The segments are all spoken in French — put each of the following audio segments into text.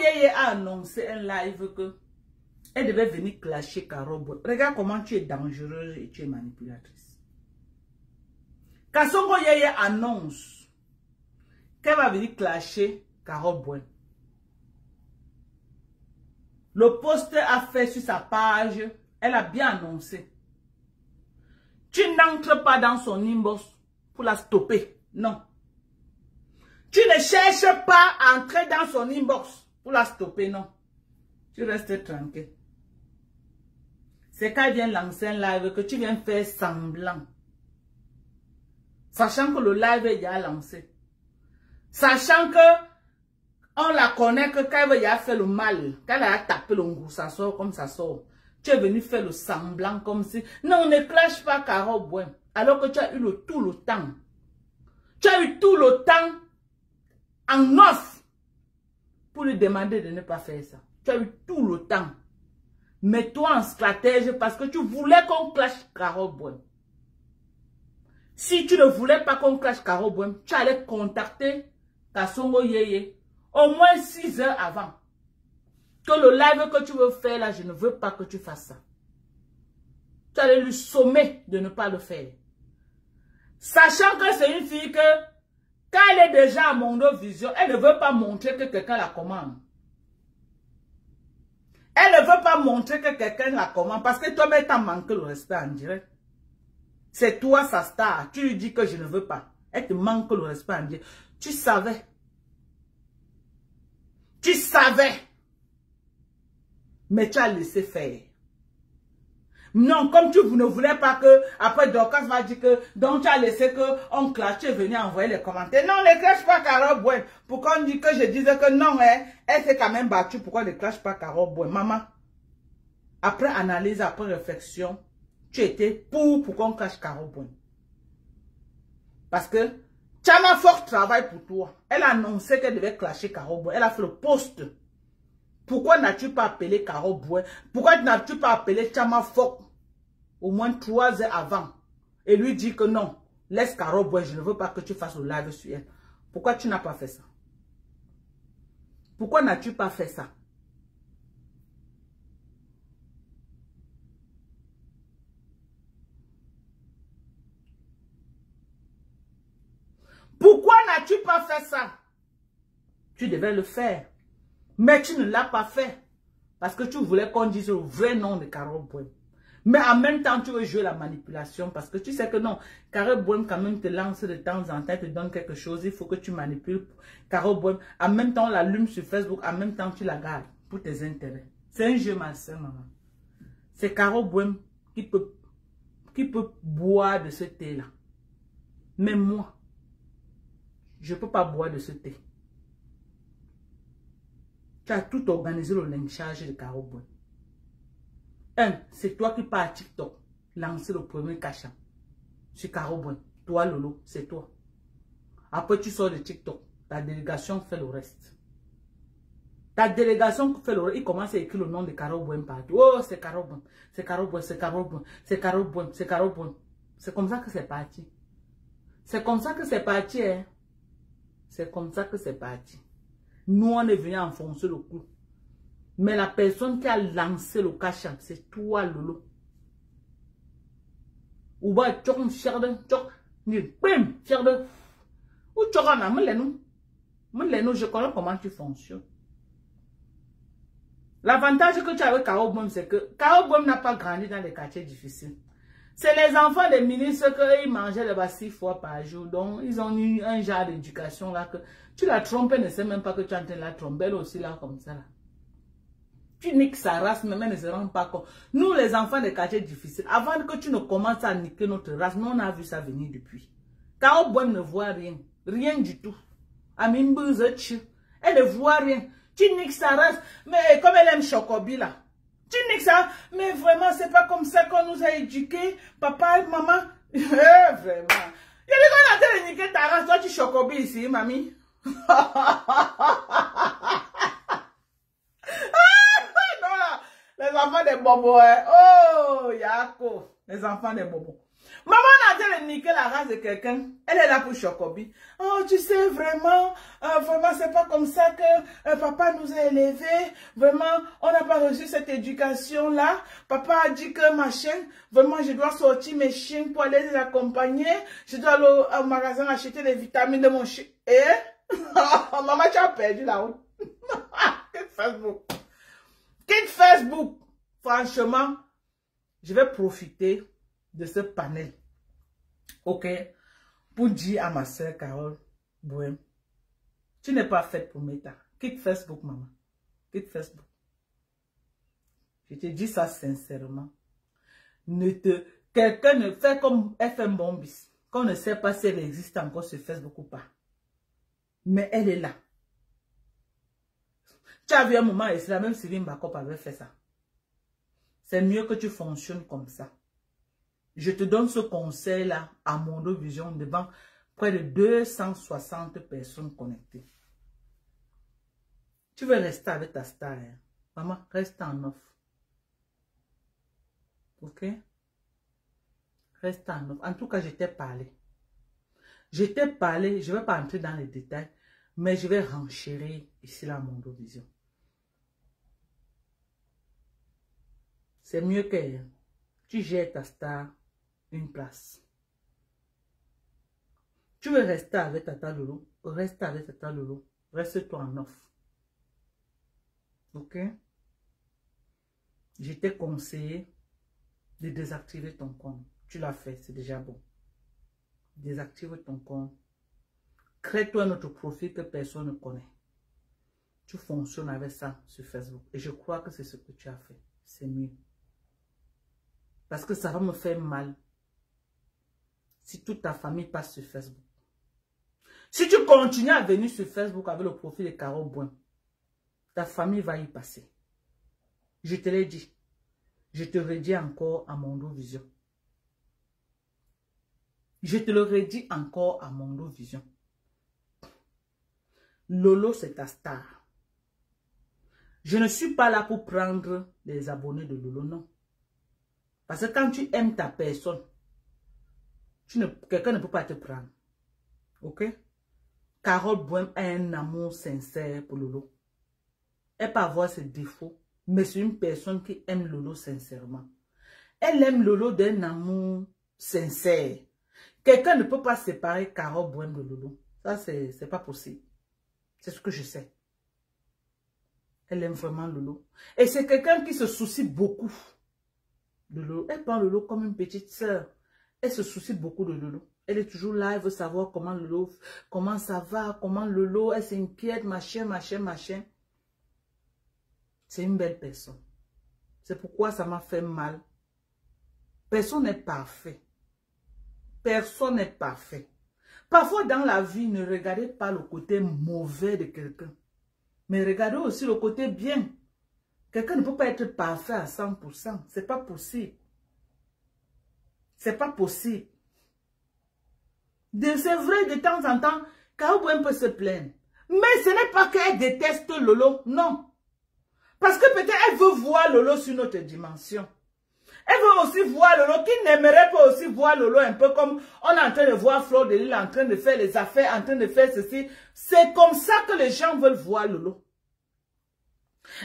Yeye a annoncé un live que elle devait venir clasher Carole Boy. Regarde comment tu es dangereuse et tu es manipulatrice. Kasongo Yeye annonce qu'elle va venir clasher Carole Boy. Le post a fait sur sa page, elle a bien annoncé. Tu n'entres pas dans son inbox pour la stopper. Non. Tu ne cherches pas à entrer dans son inbox pour la stopper. Non. Tu restes tranquille. C'est quand elle vient lancer un live que tu viens faire semblant. Sachant que le live est déjà lancé. Sachant que on la connaît que quand elle a fait le mal, quand elle a tapé le goût, ça sort comme ça sort. Tu es venu faire le semblant comme si... Non, ne clash pas Carole Boy. Alors que tu as eu tout le temps. Tu as eu tout le temps en offre pour lui demander de ne pas faire ça. Tu as eu tout le temps. Mets-toi en stratège parce que tu voulais qu'on clash Carole Boy. Si tu ne voulais pas qu'on clash Carole Boy, tu allais contacter Kasongo Yeye au moins 6 heures avant. Que le live que tu veux faire là, je ne veux pas que tu fasses ça. Tu allais lui sommer de ne pas le faire. Sachant que c'est une fille que, quand elle est déjà à Mondo Vision, elle ne veut pas montrer que quelqu'un la commande. Elle ne veut pas montrer que quelqu'un la commande parce que toi-même t'as manqué le respect en direct. C'est toi sa star. Tu lui dis que je ne veux pas. Elle te manque le respect en direct. Tu savais. Tu savais. Mais tu as laissé faire. Non, comme tu ne voulais pas que, après Dorcas va dire que, donc tu as laissé que on clash, tu es venu envoyer les commentaires. Non, ne clash pas Carole Boy. Pourquoi on dit que je disais que non, elle s'est quand même battue, pourquoi ne clash pas Carole Boy? Maman, après analyse, après réflexion, tu étais pour qu'on clash Carole Boy. Parce que, Chama Fort travaille pour toi. Elle a annoncé qu'elle devait clasher Carole Boy. Elle a fait le post. Pourquoi n'as-tu pas appelé Carole Boy? Pourquoi n'as-tu pas appelé Chama Fort au moins 3 heures avant et lui dit que non, laisse Carole Boy, je ne veux pas que tu fasses le live sur elle. Pourquoi tu n'as pas fait ça? Pourquoi n'as-tu pas fait ça? Pourquoi n'as-tu pas fait ça? Tu devais le faire. Mais tu ne l'as pas fait. Parce que tu voulais qu'on dise le vrai nom de Carole Boy. Mais en même temps, tu veux jouer la manipulation. Parce que tu sais que non, Carole Boy quand même te lance de temps en temps, te donne quelque chose. Il faut que tu manipules Carole Boy. En même temps, on l'allume sur Facebook. En même temps, tu la gardes pour tes intérêts. C'est un jeu malsain, maman. C'est Carole Boy qui peut boire de ce thé-là. Mais moi, je ne peux pas boire de ce thé. Tu as tout organisé le lynchage de Carole Boy. C'est toi qui pars à TikTok lancer le premier cachet sur Carole Boy. Toi, Lolo, c'est toi. Après, tu sors de TikTok. Ta délégation fait le reste. Ta délégation fait le reste. Il commence à écrire le nom de Carole Boy partout. Oh, c'est Carole Boy. C'est Carole Boy. C'est Carole Boy. C'est Carole Boy. C'est Carole Boy. C'est comme ça que c'est parti. C'est comme ça que c'est parti, hein. C'est comme ça que c'est parti. Nous, on est venu enfoncer le clou. Mais la personne qui a lancé le cachet, c'est toi, Lolo. Ou bien, tu as cher de... Ou tu as je connais comment tu fonctionnes. L'avantage que tu as avec Carole Boy, c'est que Carole Boy n'a pas grandi dans les quartiers difficiles. C'est les enfants des ministres qu'ils mangeaient là-bas 6 fois par jour. Donc, ils ont eu un genre d'éducation là que tu la trompes, elle ne sait même pas que tu es en train de la tromper. Elle aussi là, comme ça là. Tu niques sa race, mais elle ne se rend pas compte. Nous, les enfants des quartiers difficiles, avant que tu ne commences à niquer notre race, nous, on a vu ça venir depuis. Carole Boy ne voit rien. Rien du tout. Amimbuze, elle ne voit rien. Tu niques sa race, mais comme elle aime Chocobi là. Tu niques ça, mais vraiment, c'est pas comme ça qu'on nous a éduqués, papa et maman. Vraiment. Il y a des gens qui ont niqué ta race, toi tu Chocobi ici, mamie. Non là, les enfants des bobos, hein. Oh, Yako, les enfants des bobos. Maman a dit de niquer la race de quelqu'un, elle est là pour Chocobi. Oh, non, tu sais, vraiment, c'est pas comme ça que papa nous a élevés. Vraiment, on n'a pas reçu cette éducation-là. Papa a dit que ma chienne, vraiment, je dois sortir mes chiens pour aller les accompagner. Je dois aller au magasin acheter les vitamines de mon chien. Et, maman, tu as perdu la route. Quitte Facebook. Quitte Facebook. Franchement, je vais profiter de ce panel. Ok? Pour dire à ma soeur Carole Bohem, tu n'es pas faite pour Meta. Quitte Facebook, maman. Quitte Facebook. Je te dis ça sincèrement. Quelqu'un ne fait comme FM Bombis. Qu'on ne sait pas si elle existe encore sur Facebook ou pas. Mais elle est là. Tu as vu un moment, et c'est la même Sylvie Mbakop avait fait ça. C'est mieux que tu fonctionnes comme ça. Je te donne ce conseil-là à Mondo Vision devant près de 260 personnes connectées. Tu veux rester avec ta star, hein? Maman, reste en off. Ok? Reste en off. En tout cas, je t'ai parlé. Je t'ai parlé, je ne vais pas entrer dans les détails, mais je vais renchérir ici la Mondo Vision. C'est mieux que tu gères ta star une place. Tu veux rester avec Tata Lolo, reste avec Tata Lolo. Reste-toi en off. Ok? Je t'ai conseillé de désactiver ton compte. Tu l'as fait, c'est déjà bon. Désactive ton compte. Crée-toi un autre profil que personne ne connaît. Tu fonctionnes avec ça sur Facebook. Et je crois que c'est ce que tu as fait. C'est mieux. Parce que ça va me faire mal si toute ta famille passe sur Facebook. Si tu continues à venir sur Facebook avec le profil de Carole Bohem, ta famille va y passer. Je te l'ai dit. Je te redis encore à Mondo Vision. Je te le redis encore à Mondo Vision. Lolo, c'est ta star. Je ne suis pas là pour prendre les abonnés de Lolo, non. Parce que quand tu aimes ta personne, quelqu'un ne peut pas te prendre. Ok? Carole Bohem a un amour sincère pour Lolo. Elle peut avoir ses défauts, mais c'est une personne qui aime Lolo sincèrement. Elle aime Lolo d'un amour sincère. Quelqu'un ne peut pas séparer Carole Bohem de Lolo. Ça, c'est pas possible. C'est ce que je sais. Elle aime vraiment Lolo. Et c'est quelqu'un qui se soucie beaucoup de Lolo. Elle prend Lolo comme une petite sœur. Elle se soucie beaucoup de Lolo. Elle est toujours là, elle veut savoir comment Lolo, comment ça va, comment Lolo, elle s'inquiète, machin. C'est une belle personne. C'est pourquoi ça m'a fait mal. Personne n'est parfait. Personne n'est parfait. Parfois dans la vie, ne regardez pas le côté mauvais de quelqu'un. Mais regardez aussi le côté bien. Quelqu'un ne peut pas être parfait à 100%. C'est pas possible. C'est pas possible. C'est vrai, de temps en temps, Carole Bohem peut se plaindre. Mais ce n'est pas qu'elle déteste Lolo, non. Parce que peut-être elle veut voir Lolo sur notre dimension. Elle veut aussi voir Lolo, qui n'aimerait pas aussi voir Lolo un peu comme on est en train de voir Fleur de Lys en train de faire les affaires, en train de faire ceci. C'est comme ça que les gens veulent voir Lolo.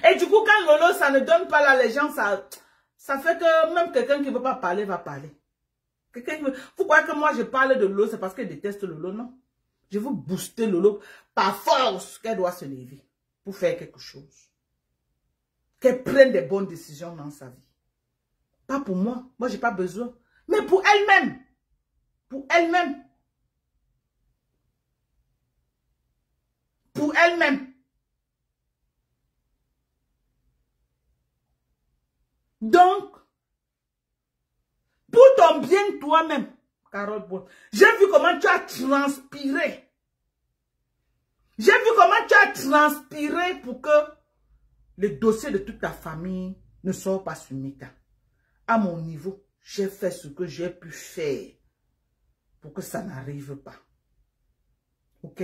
Et du coup, quand Lolo, ça ne donne pas là, les gens, ça fait que même quelqu'un qui ne veut pas parler va parler. Vous croyez que moi je parle de Lolo, c'est parce qu'elle déteste Lolo, non. Je veux booster Lolo par force qu'elle doit se lever pour faire quelque chose. Qu'elle prenne des bonnes décisions dans sa vie. Pas pour moi, moi je n'ai pas besoin. Mais pour elle-même. Pour elle-même. Pour elle-même. Donc, pour ton bien toi-même, Carole Bohem, j'ai vu comment tu as transpiré. J'ai vu comment tu as transpiré pour que le dossier de toute ta famille ne soit pas sur Meta. À mon niveau, j'ai fait ce que j'ai pu faire pour que ça n'arrive pas. Ok?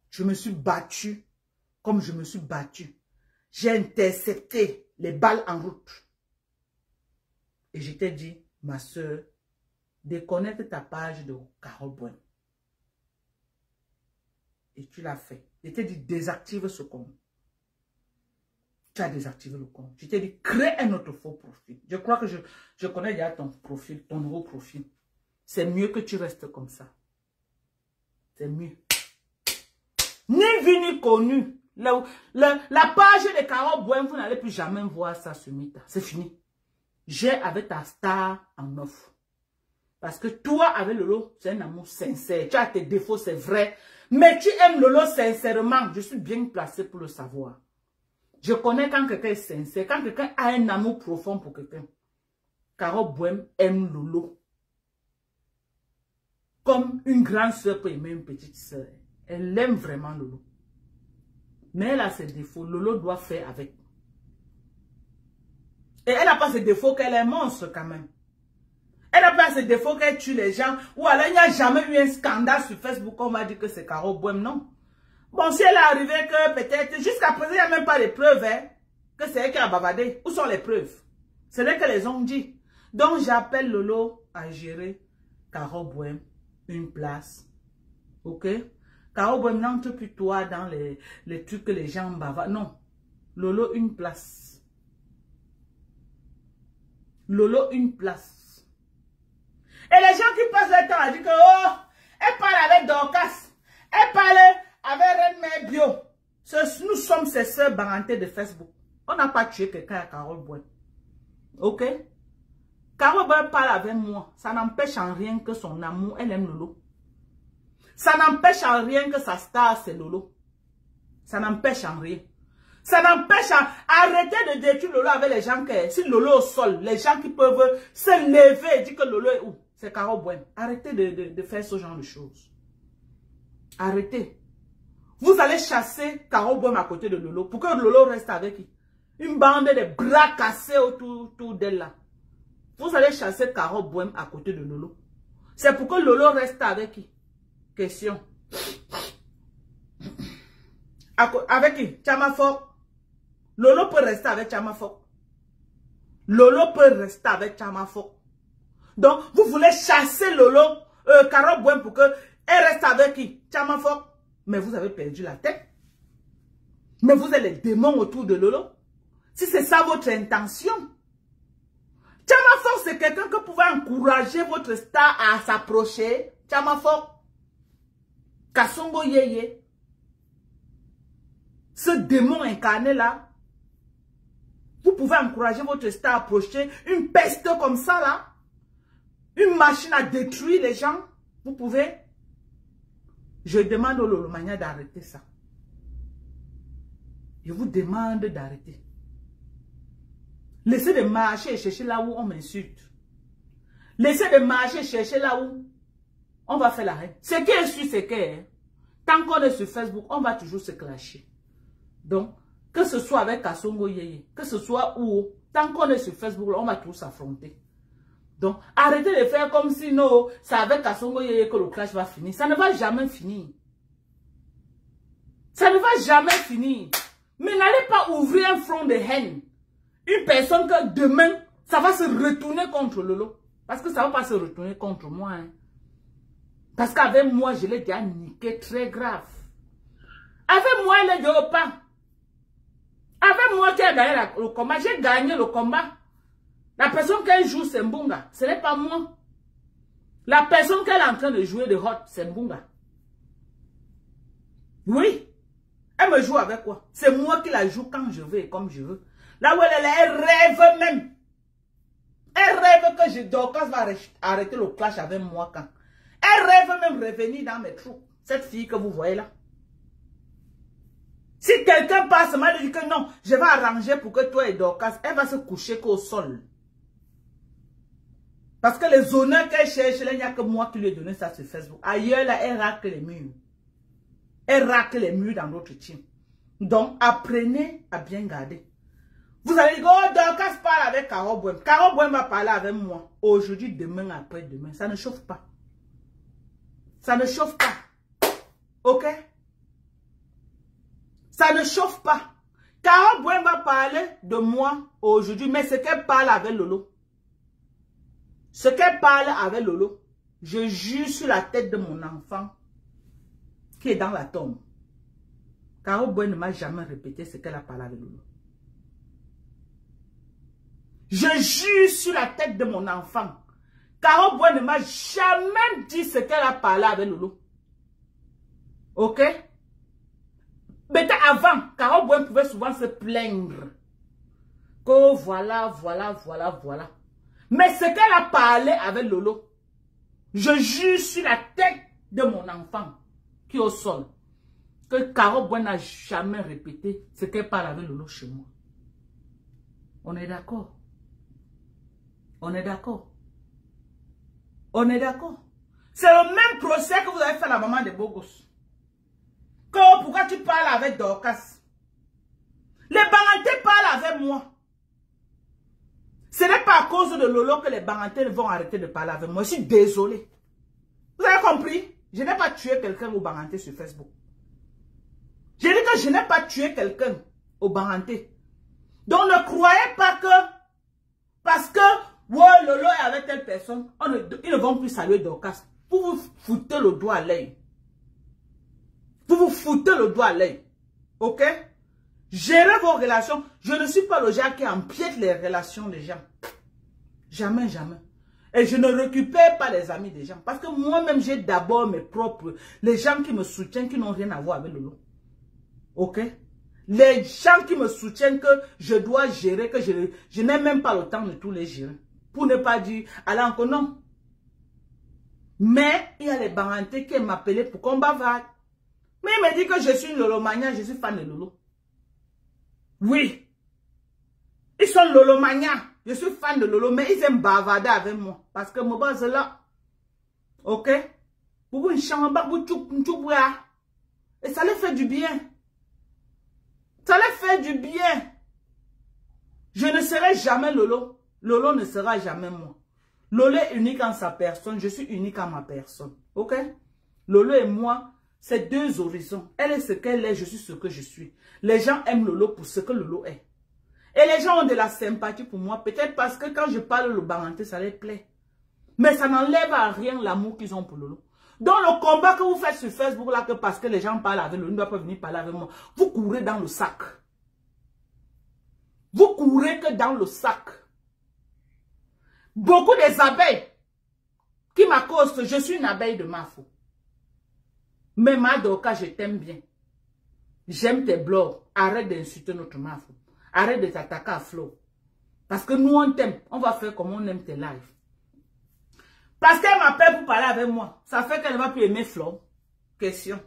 Je me suis battue comme je me suis battue. J'ai intercepté les balles en route. Et je t'ai dit, ma soeur, déconnecte ta page de Carole Bohem. Et tu l'as fait. Je t'ai dit, désactive ce compte. Tu as désactivé le compte. Je t'ai dit, crée un autre faux profil. Je crois que je connais déjà ton profil, ton nouveau profil. C'est mieux que tu restes comme ça. C'est mieux. Ni vu ni connu. La page de Carole Boem, vous n'allez plus jamais voir ça sur Mita. C'est fini. J'ai avec ta star en offre. Parce que toi, avec Lolo, c'est un amour sincère. Tu as tes défauts, c'est vrai. Mais tu aimes Lolo sincèrement. Je suis bien placé pour le savoir. Je connais quand quelqu'un est sincère, quand quelqu'un a un amour profond pour quelqu'un. Carole Boem aime Lolo. Comme une grande soeur peut aimer une petite soeur. Elle aime vraiment Lolo. Mais elle a ses défauts. Lolo doit faire avec. Et elle n'a pas ses défauts qu'elle est monstre quand même. Elle n'a pas ses défauts qu'elle tue les gens. Ou alors il n'y a jamais eu un scandale sur Facebook. On va dire que c'est Carole Boem, non. Bon, si elle est arrivée que peut-être, jusqu'à présent, il n'y a même pas de preuves, hein, que c'est elle qui a bavardé. Où sont les preuves? C'est vrai que les ont dit. Donc, j'appelle Lolo à gérer Carole Boem une place. Ok? Carole Boem n'entre plus toi dans les trucs que les gens bavardent. Non. Lolo une place. Lolo une place. Et les gens qui passent le temps à dire que, oh, elle parle avec Dorcas. Elle parle avec Reine Mère Bio. Nous sommes ses sœurs barantées de Facebook. On n'a pas tué quelqu'un à Carole Boem. Ok? Carole Boem parle avec moi. Ça n'empêche en rien que son amour, elle aime Lolo. Ça n'empêche en rien que sa star, c'est Lolo. Ça n'empêche en rien. Ça n'empêche à arrêter de détruire Lolo avec les gens qui... Si Lolo est au sol, les gens qui peuvent se lever et dire que Lolo est où? C'est Carole Boem. Arrêtez de faire ce genre de choses. Arrêtez. Vous allez chasser Carole Boem à côté de Lolo pour que Lolo reste avec qui? Une bande de bras cassés autour d'elle là. Vous allez chasser Carole Boem à côté de Lolo. C'est pour que Lolo reste avec qui? Question. Avec qui? Chamafok. Lolo peut rester avec Chamafok. Lolo peut rester avec Chamafok. Donc, vous voulez chasser Lolo, Carole Boem pour que elle reste avec qui? Chamafok. Mais vous avez perdu la tête. Mais vous avez les démons autour de Lolo. Si c'est ça votre intention. Chamafok, c'est quelqu'un que pouvait encourager votre star à s'approcher. Chamafok. Kasongo Yeye. Ce démon incarné là. Vous pouvez encourager votre star à approcher une peste comme ça là. Une machine à détruire les gens. Vous pouvez. Je demande au Lolomania d'arrêter ça. Je vous demande d'arrêter. Laissez de marcher et chercher là où on m'insulte. Laissez de marcher et chercher là où on va faire la haine. Ce qui est sûr, c'est que tant qu'on est sur Facebook, on va toujours se clasher. Donc, que ce soit avec Kasongo Yeye, que ce soit où, tant qu'on est sur Facebook, on va tous s'affronter. Donc, arrêtez de faire comme si non, c'est avec Kasongo Yeye que le clash va finir. Ça ne va jamais finir. Ça ne va jamais finir. Mais n'allez pas ouvrir un front de haine. Une personne que demain, ça va se retourner contre Lolo. Parce que ça ne va pas se retourner contre moi. Hein. Parce qu'avec moi, je l'ai déjà niqué très grave. Avec moi, elle est de pas. Avec moi qui a gagné le combat, j'ai gagné le combat. La personne qu'elle joue, c'est Mbunga. Ce n'est pas moi. La personne qu'elle est en train de jouer de hot, c'est Mbunga. Oui. Elle me joue avec quoi? C'est moi qui la joue quand je veux et comme je veux. Là où elle est, elle rêve même. Elle rêve que Dorcas va arrêter le clash avec moi quand. Elle rêve même revenir dans mes troupes. Cette fille que vous voyez là. Si quelqu'un passe, m'a dit que non, je vais arranger pour que toi et Dorcas, elle va se coucher qu'au sol. Parce que les honneurs qu'elle cherche, il n'y a que moi qui lui ai donné ça sur Facebook. Ailleurs, là, elle racle les murs. Elle racle les murs dans notre team. Donc, apprenez à bien garder. Vous allez dire, oh, Dorcas parle avec Carole Boem. Carole Boem va parler avec moi. Aujourd'hui, demain, après-demain. Ça ne chauffe pas. Ça ne chauffe pas. Ok? Ça ne chauffe pas. Carole Boem va parler de moi aujourd'hui. Mais ce qu'elle parle avec Lolo. Ce qu'elle parle avec Lolo. Je jure sur la tête de mon enfant. qui est dans la tombe. Caro Boy ne m'a jamais répété ce qu'elle a parlé avec Lolo. Je jure sur la tête de mon enfant. Caro Boy ne m'a jamais dit ce qu'elle a parlé avec Lolo. Ok? Mais avant, Caro Boy pouvait souvent se plaindre. Que voilà. Mais ce qu'elle a parlé avec Lolo, je jure sur la tête de mon enfant qui est au sol, que Caro Boy n'a jamais répété ce qu'elle parle avec Lolo chez moi. On est d'accord? On est d'accord? On est d'accord? C'est le même procès que vous avez fait à la maman de Bogos. Pourquoi tu parles avec Dorcas? Les Bangantais parlent avec moi. Ce n'est pas à cause de Lolo que les Bangantais vont arrêter de parler avec moi. Je suis désolé. Vous avez compris? Je n'ai pas tué quelqu'un au Bangantais sur Facebook. J'ai dit que je n'ai pas tué quelqu'un au Bangantais. Donc ne croyez pas que parce que ouais, Lolo est avec telle personne, ils ne vont plus saluer Dorcas. Vous vous foutez le doigt à l'œil. Vous vous foutez le doigt à l'œil. Ok? Gérez vos relations. Je ne suis pas le genre qui empiète les relations des gens. Jamais, jamais. Et je ne récupère pas les amis des gens. Parce que moi-même, j'ai d'abord mes propres... Les gens qui me soutiennent, qui n'ont rien à voir avec Lolo. Ok? Les gens qui me soutiennent que je dois gérer, que je n'ai même pas le temps de tous les gérer. Pour ne pas dire, alors encore non. Mais il y a les Bangantais qui m'appelaient pour qu'on bavarde. Mais il me dit que je suis une Lolomania, je suis fan de Lolo. Oui. Ils sont Lolomania. Je suis fan de Lolo, mais ils aiment bavarder avec moi. Parce que mon boss est là. Ok? Et ça les fait du bien. Ça les fait du bien. Je ne serai jamais Lolo. Lolo ne sera jamais moi. Lolo est unique en sa personne. Je suis unique en ma personne. Ok? Lolo et moi, c'est deux horizons. Elle est ce qu'elle est, je suis ce que je suis. Les gens aiment Lolo pour ce que Lolo est. Et les gens ont de la sympathie pour moi. Peut-être parce que quand je parle le Bangantais, ça les plaît. Mais ça n'enlève à rien l'amour qu'ils ont pour Lolo. Donc le combat que vous faites sur Facebook, là, que parce que les gens parlent avec Lolo, ils ne doivent pas venir parler avec moi. Vous courez dans le sac. Vous courez que dans le sac. Beaucoup des abeilles qui m'accostent, je suis une abeille de Mafo. Mais Madoka, je t'aime bien. J'aime tes blogs. Arrête d'insulter notre Mafo. Arrête de t'attaquer à Flo. Parce que nous, on t'aime. On va faire comme on aime tes lives. Parce qu'elle m'appelle pour parler avec moi. Ça fait qu'elle ne va plus aimer Flo. Question.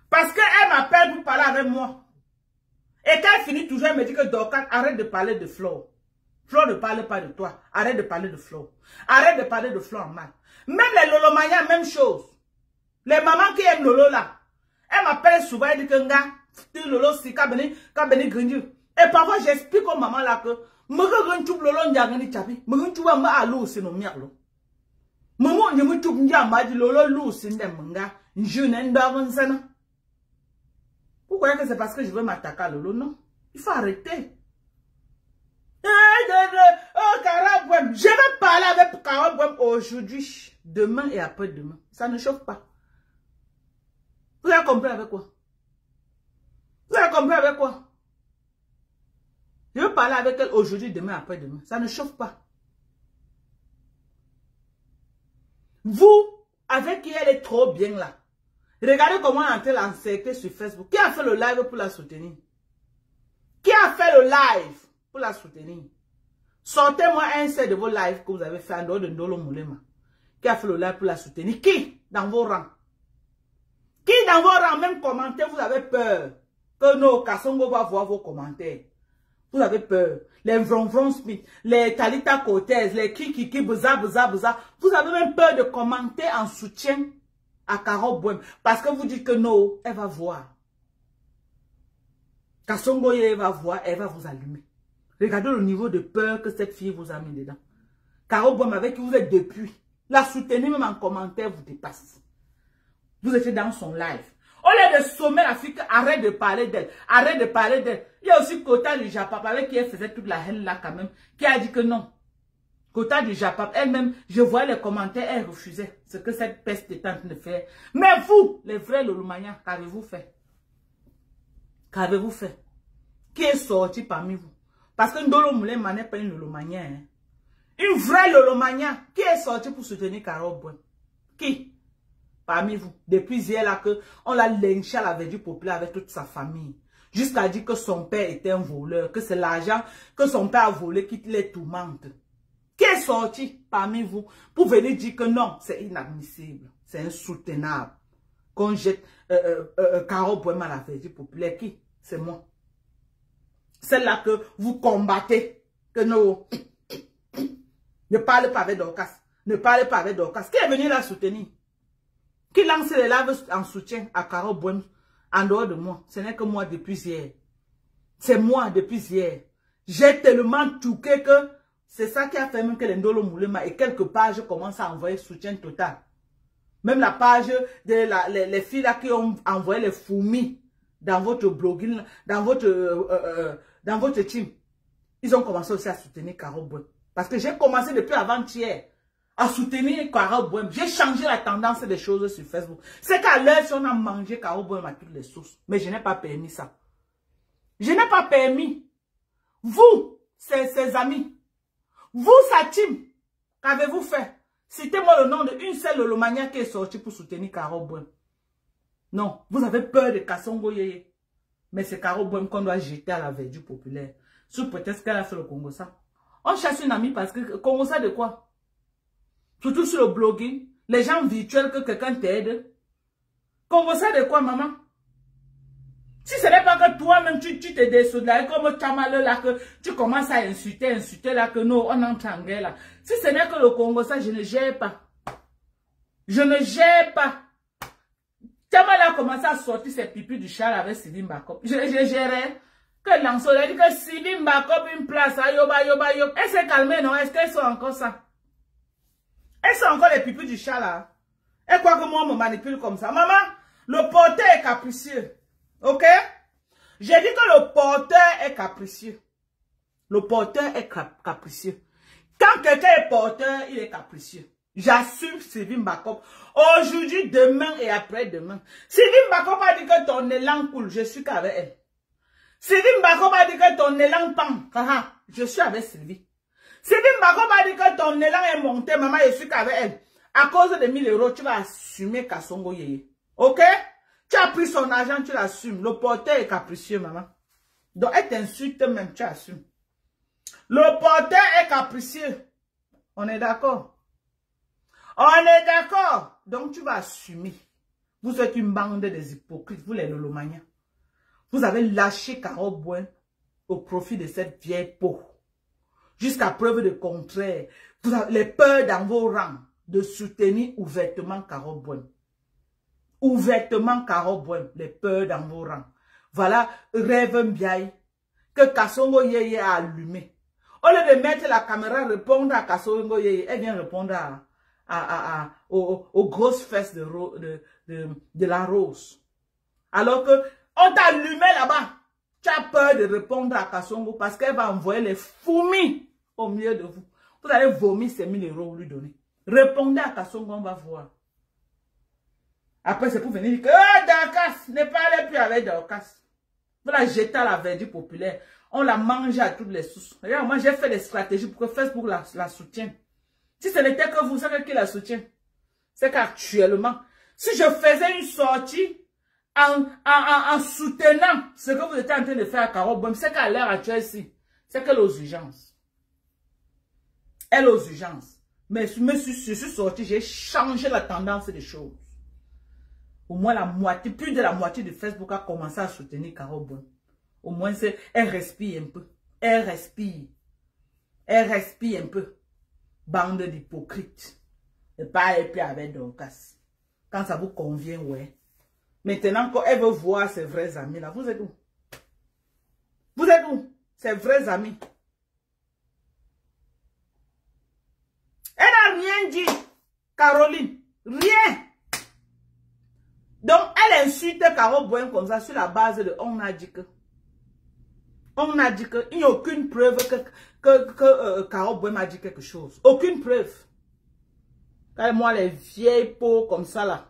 Parce qu'elle m'appelle pour parler avec moi. Et quand elle finit toujours, elle me dit que Dorcas, arrête de parler de Flo. Flo ne parle pas de toi. Arrête de parler de Flo. Arrête de parler de Flo en mal. Même les Lolomania, même chose. Les mamans qui aiment Lolo là. Elle m'appelle souvent, elle dit que Lolo si kabeni grindu. Et parfois j'explique aux mamans là que Lolo n'yagani chapi. M'grintuba ma alou si no miaklo. Maman n'y tout n'yama dit Lolo lou si n'emanga. N'june n'davan. Pourquoi est-ce que c'est parce que je veux m'attaquer à Lolo? Non. Il faut arrêter. Oh, Karabouem. Je vais parler avec Karabouem aujourd'hui, demain et après-demain. Ça ne chauffe pas. Vous avez compris avec quoi? Vous avez compris avec quoi? Je vais parler avec elle aujourd'hui, demain, après-demain. Ça ne chauffe pas. Vous, avec qui elle est trop bien là. Regardez comment elle est en train de l'encercler sur Facebook. Qui a fait le live pour la soutenir? Qui a fait le live pour la soutenir? Sortez-moi un set de vos lives que vous avez fait en dehors de Ndolo Moulema. Qui a fait le live pour la soutenir? Qui dans vos rangs? Qui dans vos rangs, même commentaires, vous avez peur que nos Kassongo va voir vos commentaires? Vous avez peur. Les Vron Smith, les Talita Cortez, les Kiki, Bouza. Vous avez même peur de commenter en soutien à Caro Boem. Parce que vous dites que non, elle va voir. Kassongo, elle va voir, elle va vous allumer. Regardez le niveau de peur que cette fille vous a mis dedans. Caro Boem, avec qui vous êtes depuis. La soutenir même en commentaire vous dépasse. Vous étiez dans son live. Au lieu de sommer la fille, arrête de parler d'elle. Arrête de parler d'elle. Il y a aussi Kota du Japon avec qui elle faisait toute la haine là quand même. Qui a dit que non. Kota du Japon, elle-même, je voyais les commentaires, elle refusait ce que cette peste est en train de faire. Mais vous, les vrais Lolomania, qu'avez-vous fait? Qu'avez-vous fait? Qui est sorti parmi vous? Parce que Ndolo Moulema n'est pas une Lolomania. Hein? Une vraie Lolomania. Qui est sorti pour soutenir Carole Bouen? Qui? Parmi vous. Depuis hier là que on l'a lynché à la Verdure populaire avec toute sa famille. Jusqu'à dire que son père était un voleur. Que c'est l'argent que son père a volé qui les tourmente. Qui est sorti parmi vous pour venir dire que non, c'est inadmissible. C'est insoutenable. Qu'on jette Carole Bouen à la Verdure populaire. Qui? C'est moi. Celle-là que vous combattez. Que non. Ne parlez pas avec Dorcas. Ne parlez pas avec Dorcas. Qui est venu la soutenir? Qui lance les laves en soutien à Carole Bouen en dehors de moi? Ce n'est que moi depuis hier. C'est moi depuis hier. J'ai tellement touqué que c'est ça qui a fait même que les Ndolo Moulema et quelques pages commencent à envoyer soutien total. Même la page de les filles là qui ont envoyé les fourmis dans votre blogging, dans votre team. Ils ont commencé aussi à soutenir Carole Bouen. Parce que j'ai commencé depuis avant-hier à soutenir Carole Bouen. J'ai changé la tendance des choses sur Facebook. C'est qu'à l'heure, si on a mangé Carole Bouen à toutes les sources. Mais je n'ai pas permis ça. Je n'ai pas permis. Vous, ses amis, vous, sa team, qu'avez-vous fait? Citez-moi le nom d'une seule Lolomania qui est sortie pour soutenir Carole Bouen. Non, vous avez peur de Kassongo Yeye. Mais c'est Carole Bouen qu'on doit jeter à la Verdure populaire. Sous peut-être qu'elle a fait le Congo ça. On cherche une amie parce que Congo ça de quoi? Surtout sur le blogging. Les gens virtuels que quelqu'un t'aide. Congo ça de quoi, maman? Si ce n'est pas que toi-même tu te dessous là, comme Chamale là, que tu commences à insulter là, que non, on entre en guerre là. Si ce n'est que le Congo ça, je ne gère pas. Je ne gère pas. Chamale a commencé à sortir ses pipis du char avec Sylvie Mbakop. Je gérais. Que Lanso a dit que Sylvie Mbakop une place à yoba. Elle s'est calmée, non? Est-ce qu'elles sont encore ça? Elles sont encore les pipis du chat là. Elle croit que moi on me manipule comme ça. Maman, le porteur est capricieux. Ok? J'ai dit que le porteur est capricieux. Le porteur est capricieux. Quand quelqu'un est porteur, il est capricieux. J'assume Sylvie Mbakop. Aujourd'hui, demain et après-demain. Sylvie Mbakop a dit que ton élan coule. Je suis qu'avec elle. Sylvie Mbakop a dit que ton élan pend. Je suis avec Sylvie. Sylvie Mbakop a dit que ton élan est monté. Maman, je suis qu'avec elle. À cause de 1000 €, tu vas assumer Kassongo Yeye. Ok? Tu as pris son argent, tu l'assumes. Le porteur est capricieux, maman. Donc, elle t'insulte même, tu assumes. Le porteur est capricieux. On est d'accord? On est d'accord? Donc, tu vas assumer. Vous êtes une bande des hypocrites, vous les Lolomaniens. Vous avez lâché Carole Bouen au profit de cette vieille peau. Jusqu'à preuve de contraire. Vous avez les peurs dans vos rangs de soutenir ouvertement Carole Bouen. Ouvertement Carole Bouen, les peurs dans vos rangs. Voilà, rêve Mbiaye, que Kassongo Yeye a allumé. Au lieu de mettre la caméra, répondre à Kassongo Yeye, elle vient répondre aux grosses fesses de la rose. Alors que on t'a allumé là-bas. Tu as peur de répondre à Kassongo parce qu'elle va envoyer les fourmis au milieu de vous. Vous allez vomir ces 1000 € lui donner. Répondez à Kassongo, on va voir. Après, c'est pour venir dire que Dorcas, ne parlez plus avec Dorcas. Vous la jetez à la Verdure populaire. On la mange à toutes les sources. Regarde, moi, j'ai fait des stratégies pour que Facebook la soutienne. Si ce n'était que vous, c'est qui la soutient? C'est qu'actuellement, si je faisais une sortie en soutenant ce que vous étiez en train de faire à Carole Bouen, c'est qu'à l'heure actuelle, c'est qu'elle est aux urgences. Elle est aux urgences. Mais je suis sortie, j'ai changé la tendance des choses. Au moins la moitié, plus de la moitié de Facebook a commencé à soutenir Carole Bouen. Au moins, elle respire un peu. Elle respire. Elle respire un peu. Bande d'hypocrites. Ne pas être avec Dorcas. Quand ça vous convient, ouais. Maintenant, quand elle veut voir ses vrais amis, là, vous êtes où? Vous êtes où? Ses vrais amis. Elle n'a rien dit, Caroline. Rien. Donc, elle insulte Carole Bouen comme ça sur la base de on a dit que. On a dit qu'il n'y a aucune preuve que Carole Boué m'a dit quelque chose. Aucune preuve. Moi, les vieilles peaux comme ça là.